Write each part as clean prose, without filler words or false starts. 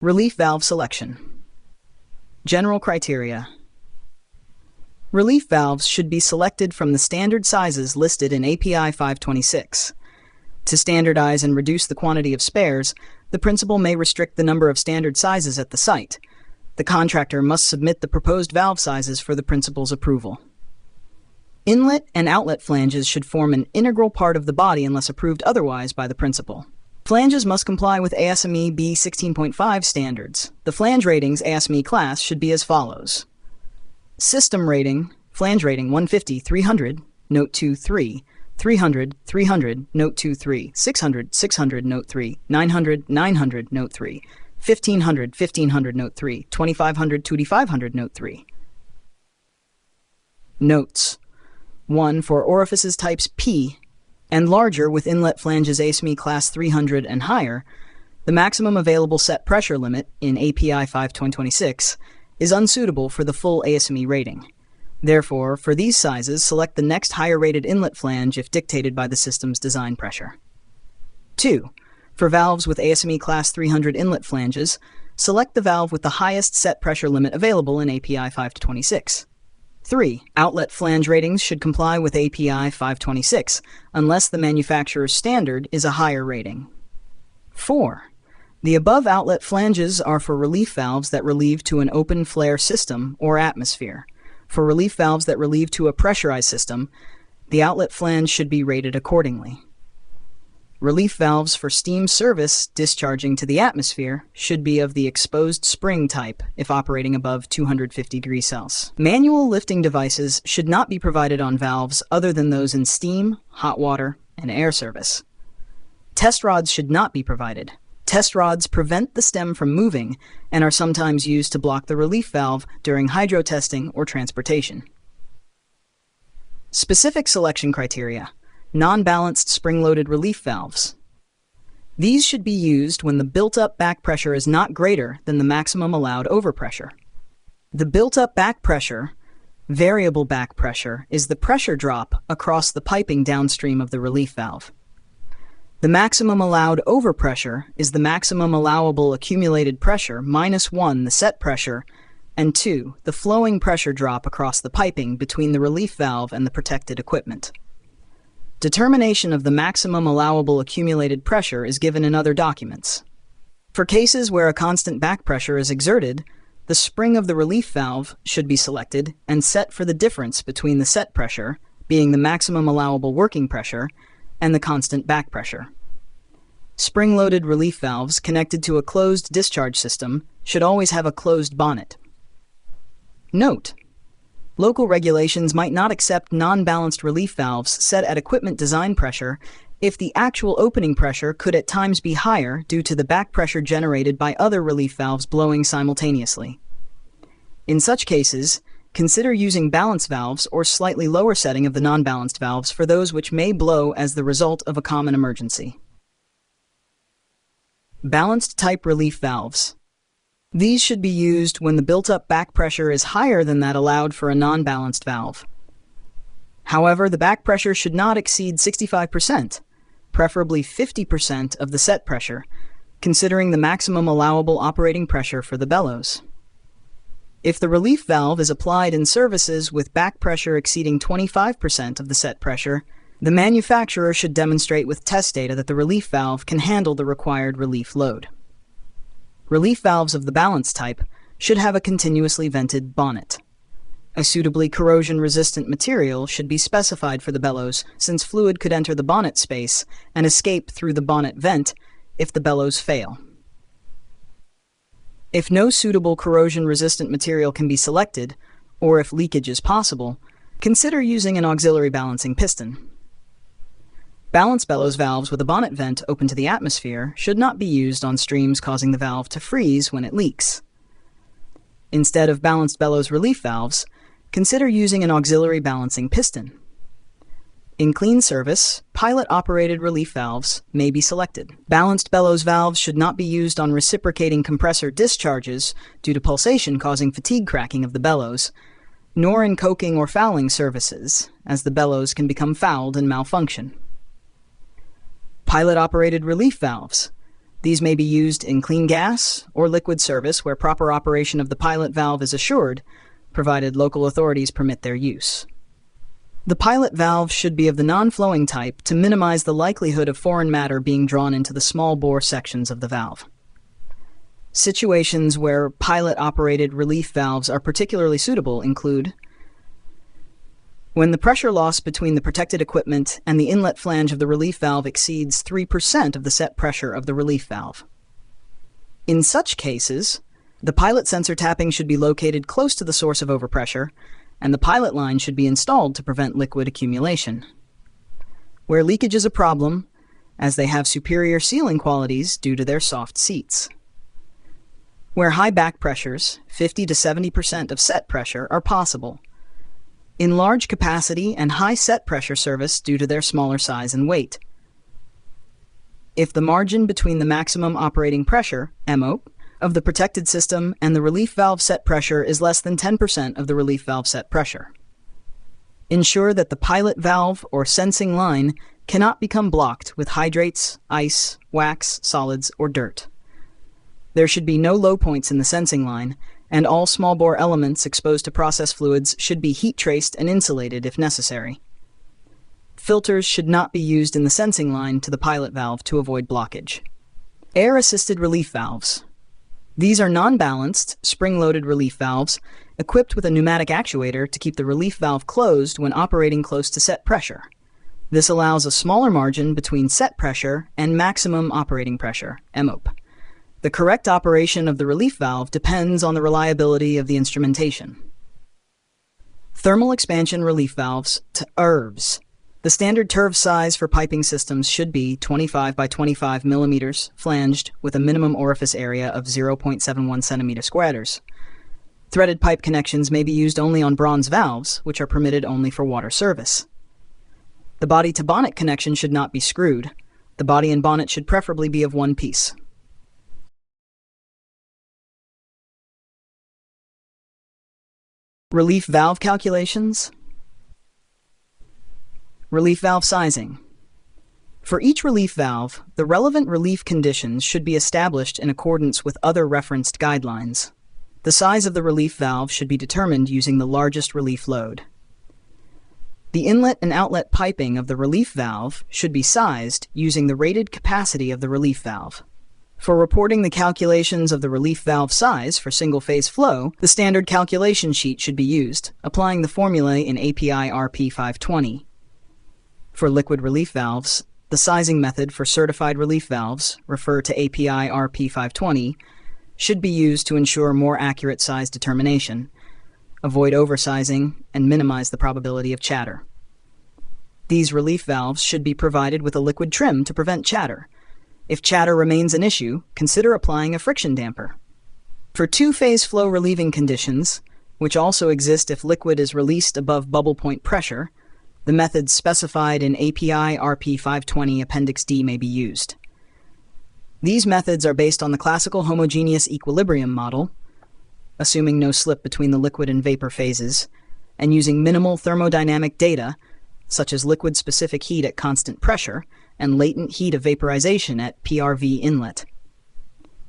Relief valve selection. General criteria. Relief valves should be selected from the standard sizes listed in API 526. To standardize and reduce the quantity of spares, the principal may restrict the number of standard sizes at the site. The contractor must submit the proposed valve sizes for the principal's approval. Inlet and outlet flanges should form an integral part of the body unless approved otherwise by the principal. Flanges must comply with ASME B 16.5 standards. The flange ratings ASME class should be as follows. System rating, flange rating 150, 300, note 2, 3, 300, 300, note 2, 3, 600, 600, note 3, 900, 900, note 3, 1500, 1500, note 3, 2500, 2500, note 3. Notes. 1. For orifices types P and larger with inlet flanges ASME class 300 and higher, the maximum available set pressure limit in API 526 is unsuitable for the full ASME rating. Therefore, for these sizes, select the next higher rated inlet flange if dictated by the system's design pressure. 2. For valves with ASME class 300 inlet flanges, select the valve with the highest set pressure limit available in API 526. 3. Outlet flange ratings should comply with API 526 unless the manufacturer's standard is a higher rating. 4. The above outlet flanges are for relief valves that relieve to an open flare system or atmosphere. For relief valves that relieve to a pressurized system, the outlet flange should be rated accordingly. Relief valves for steam service discharging to the atmosphere should be of the exposed spring type if operating above 250 degrees Celsius. Manual lifting devices should not be provided on valves other than those in steam, hot water, and air service. Test rods should not be provided. Test rods prevent the stem from moving and are sometimes used to block the relief valve during hydro testing or transportation. Specific selection criteria. Non-balanced spring-loaded relief valves. These should be used when the built-up back pressure is not greater than the maximum allowed overpressure. The built-up back pressure, variable back pressure, is the pressure drop across the piping downstream of the relief valve. The maximum allowed overpressure is the maximum allowable accumulated pressure minus 1, the set pressure, and 2, the flowing pressure drop across the piping between the relief valve and the protected equipment. Determination of the maximum allowable accumulated pressure is given in other documents. For cases where a constant back pressure is exerted, the spring of the relief valve should be selected and set for the difference between the set pressure, being the maximum allowable working pressure, and the constant back pressure. Spring-loaded relief valves connected to a closed discharge system should always have a closed bonnet. Note: local regulations might not accept non-balanced relief valves set at equipment design pressure if the actual opening pressure could at times be higher due to the back pressure generated by other relief valves blowing simultaneously. In such cases, consider using balance valves or slightly lower setting of the non-balanced valves for those which may blow as the result of a common emergency. Balanced type relief valves. These should be used when the built-up back pressure is higher than that allowed for a non-balanced valve. However, the back pressure should not exceed 65%, preferably 50% of the set pressure, considering the maximum allowable operating pressure for the bellows. If the relief valve is applied in services with back pressure exceeding 25% of the set pressure, the manufacturer should demonstrate with test data that the relief valve can handle the required relief load. Relief valves of the balance type should have a continuously vented bonnet. A suitably corrosion-resistant material should be specified for the bellows, since fluid could enter the bonnet space and escape through the bonnet vent if the bellows fail. If no suitable corrosion-resistant material can be selected, or if leakage is possible, consider using an auxiliary balancing piston. Balance bellows valves with a bonnet vent open to the atmosphere should not be used on streams causing the valve to freeze when it leaks. Instead of balanced bellows relief valves, consider using an auxiliary balancing piston. In clean service, pilot-operated relief valves may be selected. Balanced bellows valves should not be used on reciprocating compressor discharges due to pulsation causing fatigue cracking of the bellows, nor in coking or fouling services, as the bellows can become fouled and malfunction. Pilot-operated relief valves These may be used in clean gas or liquid service where proper operation of the pilot valve is assured, provided local authorities permit their use. The pilot valve should be of the non-flowing type to minimize the likelihood of foreign matter being drawn into the small bore sections of the valve. Situations where pilot-operated relief valves are particularly suitable include when the pressure loss between the protected equipment and the inlet flange of the relief valve exceeds 3% of the set pressure of the relief valve. In such cases, the pilot sensor tapping should be located close to the source of overpressure, and the pilot line should be installed to prevent liquid accumulation. Where leakage is a problem, as they have superior sealing qualities due to their soft seats. Where high back pressures, 50 to 70% of set pressure, are possible. In large capacity and high set pressure service due to their smaller size and weight. If the margin between the maximum operating pressure, MOP, of the protected system and the relief valve set pressure is less than 10% of the relief valve set pressure. Ensure that the pilot valve or sensing line cannot become blocked with hydrates, ice, wax, solids, or dirt. There should be no low points in the sensing line, and all small bore elements exposed to process fluids should be heat traced and insulated if necessary. Filters should not be used in the sensing line to the pilot valve to avoid blockage. Air-assisted relief valves. These are non-balanced, spring-loaded relief valves equipped with a pneumatic actuator to keep the relief valve closed when operating close to set pressure. This allows a smaller margin between set pressure and maximum operating pressure, MOP. The correct operation of the relief valve depends on the reliability of the instrumentation. Thermal expansion relief valves, TERVs. The standard TERV size for piping systems should be 25 by 25 millimeters, flanged, with a minimum orifice area of 0.71 centimeter squares. Threaded pipe connections may be used only on bronze valves, which are permitted only for water service. The body to bonnet connection should not be screwed. The body and bonnet should preferably be of one piece. Relief valve calculations. Relief valve sizing. For each relief valve, the relevant relief conditions should be established in accordance with other referenced guidelines. The size of the relief valve should be determined using the largest relief load. The inlet and outlet piping of the relief valve should be sized using the rated capacity of the relief valve. For reporting the calculations of the relief valve size for single-phase flow, the standard calculation sheet should be used, applying the formulae in API RP 520. For liquid relief valves, the sizing method for certified relief valves, refer to API RP 520, should be used to ensure more accurate size determination, avoid oversizing, and minimize the probability of chatter. These relief valves should be provided with a liquid trim to prevent chatter. If chatter remains an issue, consider applying a friction damper. For two-phase flow relieving conditions, which also exist if liquid is released above bubble point pressure, the methods specified in API RP 520 Appendix D may be used. These methods are based on the classical homogeneous equilibrium model, assuming no slip between the liquid and vapor phases, and using minimal thermodynamic data, such as liquid-specific heat at constant pressure, and latent heat of vaporization at PRV inlet.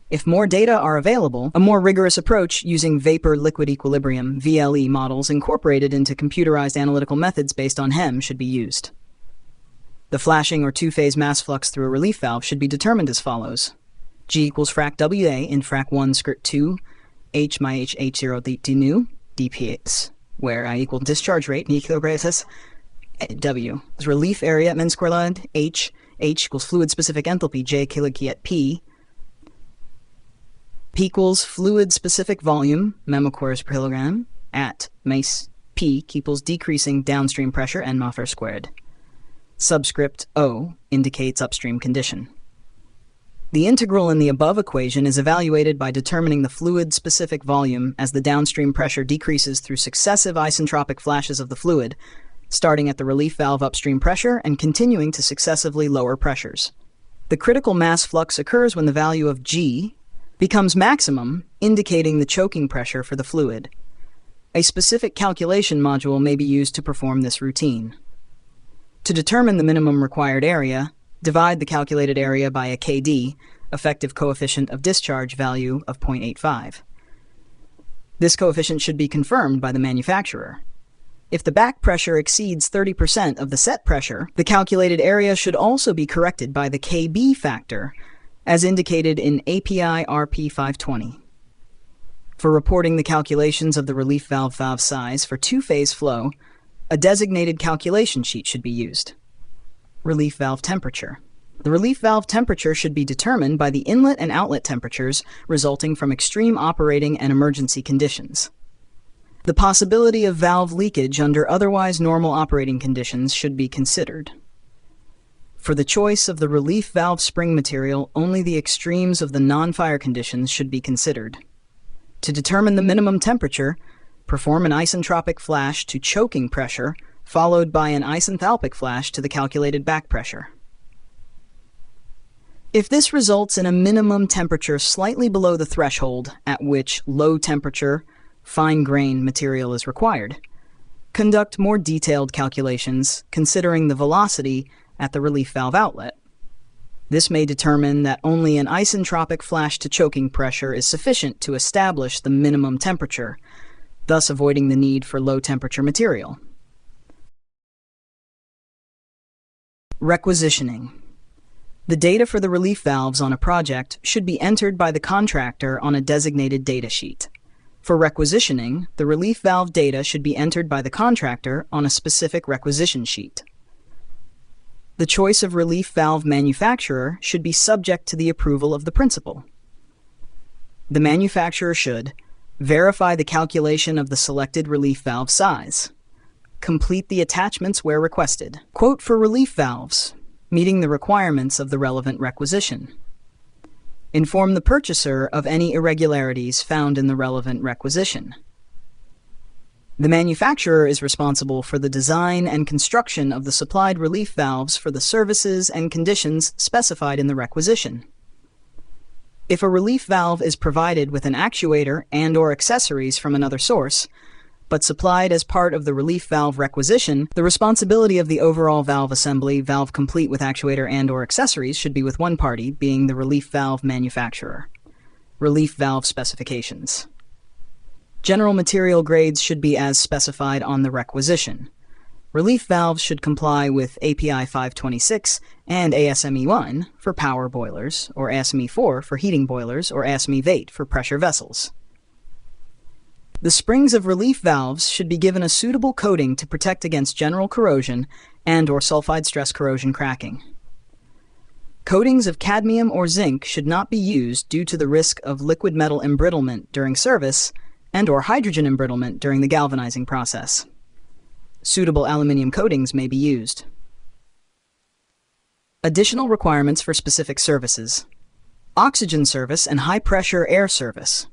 If more data are available, a more rigorous approach using vapor-liquid equilibrium (VLE) models incorporated into computerized analytical methods based on HEM should be used. The flashing or two-phase mass flux through a relief valve should be determined as follows. G equals frac WA in frac 1 skirt 2, H my H0 dt nu, dPx, where I equal discharge rate, equilibrasis, W is relief area, men square length, H equals fluid-specific enthalpy, J kiliki at P equals fluid-specific volume, memoquarters per kilogram, at mace P equals decreasing downstream pressure, N Moffer squared. Subscript O indicates upstream condition. The integral in the above equation is evaluated by determining the fluid-specific volume as the downstream pressure decreases through successive isentropic flashes of the fluid, starting at the relief valve upstream pressure and continuing to successively lower pressures. The critical mass flux occurs when the value of G becomes maximum, indicating the choking pressure for the fluid. A specific calculation module may be used to perform this routine. To determine the minimum required area, divide the calculated area by a KD, effective coefficient of discharge value of 0.85. This coefficient should be confirmed by the manufacturer. If the back pressure exceeds 30% of the set pressure, the calculated area should also be corrected by the KB factor, as indicated in API RP 520. For reporting the calculations of the relief valve size for two-phase flow, a designated calculation sheet should be used. Relief valve temperature. The relief valve temperature should be determined by the inlet and outlet temperatures resulting from extreme operating and emergency conditions. The possibility of valve leakage under otherwise normal operating conditions should be considered. For the choice of the relief valve spring material, only the extremes of the non-fire conditions should be considered. To determine the minimum temperature, perform an isentropic flash to choking pressure, followed by an isenthalpic flash to the calculated back pressure. If this results in a minimum temperature slightly below the threshold at which low temperature, fine-grain material is required, conduct more detailed calculations considering the velocity at the relief valve outlet. This may determine that only an isentropic flash to choking pressure is sufficient to establish the minimum temperature, thus avoiding the need for low-temperature material. Requisitioning. The data for the relief valves on a project should be entered by the contractor on a designated data sheet. For requisitioning, the relief valve data should be entered by the contractor on a specific requisition sheet. The choice of relief valve manufacturer should be subject to the approval of the principal. The manufacturer should verify the calculation of the selected relief valve size, complete the attachments where requested, quote for relief valves, meeting the requirements of the relevant requisition. Inform the purchaser of any irregularities found in the relevant requisition. The manufacturer is responsible for the design and construction of the supplied relief valves for the services and conditions specified in the requisition. If a relief valve is provided with an actuator and/or accessories from another source, but supplied as part of the relief valve requisition, the responsibility of the overall valve assembly, valve complete with actuator and/or accessories, should be with one party, being the relief valve manufacturer. Relief valve specifications. General material grades should be as specified on the requisition. Relief valves should comply with API 526 and ASME 1 for power boilers, or ASME 4 for heating boilers, or ASME 8 for pressure vessels. The springs of relief valves should be given a suitable coating to protect against general corrosion and/or sulfide stress corrosion cracking. Coatings of cadmium or zinc should not be used due to the risk of liquid metal embrittlement during service and/or hydrogen embrittlement during the galvanizing process. Suitable aluminum coatings may be used. Additional requirements for specific services: oxygen service and high-pressure air service.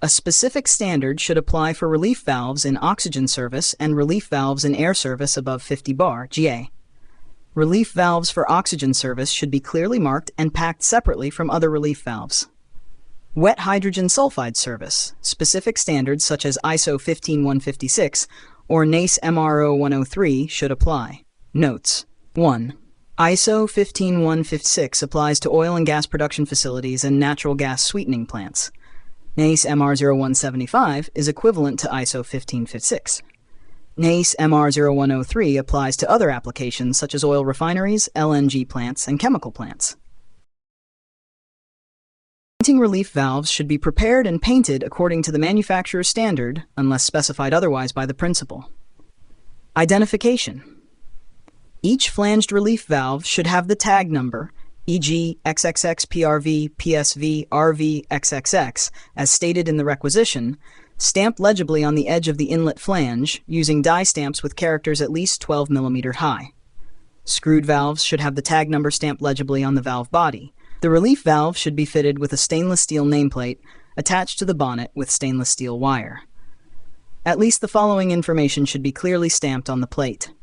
A specific standard should apply for relief valves in oxygen service and relief valves in air service above 50 bar GA. Relief valves for oxygen service should be clearly marked and packed separately from other relief valves. Wet hydrogen sulfide service. Specific standards such as ISO 15156 or NACE MRO 103 should apply. Notes: 1. ISO 15156 applies to oil and gas production facilities and natural gas sweetening plants. NACE MR 0175 is equivalent to ISO 15156. NACE MR 0103 applies to other applications such as oil refineries, LNG plants, and chemical plants. Painting relief valves should be prepared and painted according to the manufacturer's standard unless specified otherwise by the principal. Identification. Each flanged relief valve should have the tag number, e.g. XXX PRV, PSV, RV, XXX, as stated in the requisition, stamped legibly on the edge of the inlet flange using die stamps with characters at least 12 mm high. Screwed valves should have the tag number stamped legibly on the valve body. The relief valve should be fitted with a stainless steel nameplate attached to the bonnet with stainless steel wire. At least the following information should be clearly stamped on the plate.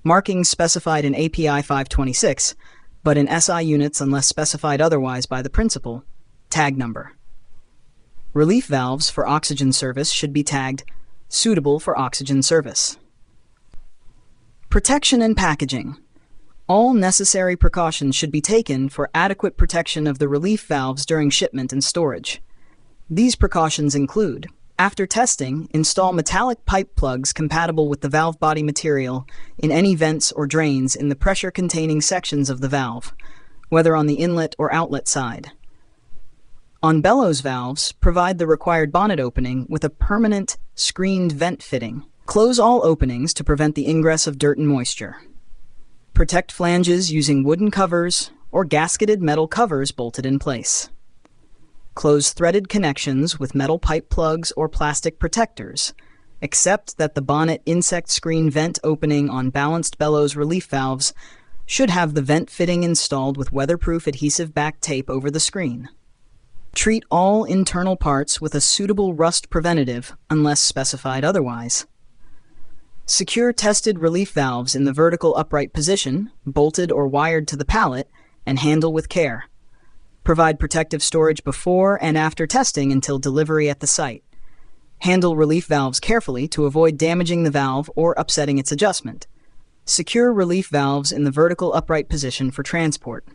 Markings specified in API 526, but in SI units unless specified otherwise by the principal. Tag number. Relief valves for oxygen service should be tagged suitable for oxygen service. Protection and packaging. All necessary precautions should be taken for adequate protection of the relief valves during shipment and storage. These precautions include: after testing, install metallic pipe plugs compatible with the valve body material in any vents or drains in the pressure-containing sections of the valve, whether on the inlet or outlet side. On bellows valves, provide the required bonnet opening with a permanent screened vent fitting. Close all openings to prevent the ingress of dirt and moisture. Protect flanges using wooden covers or gasketed metal covers bolted in place. Close threaded connections with metal pipe plugs or plastic protectors, except that the bonnet insect screen vent opening on balanced bellows relief valves should have the vent fitting installed with weatherproof adhesive back tape over the screen. Treat all internal parts with a suitable rust preventative unless specified otherwise. Secure tested relief valves in the vertical upright position, bolted or wired to the pallet, and handle with care. Provide protective storage before and after testing until delivery at the site. Handle relief valves carefully to avoid damaging the valve or upsetting its adjustment. Secure relief valves in the vertical upright position for transport.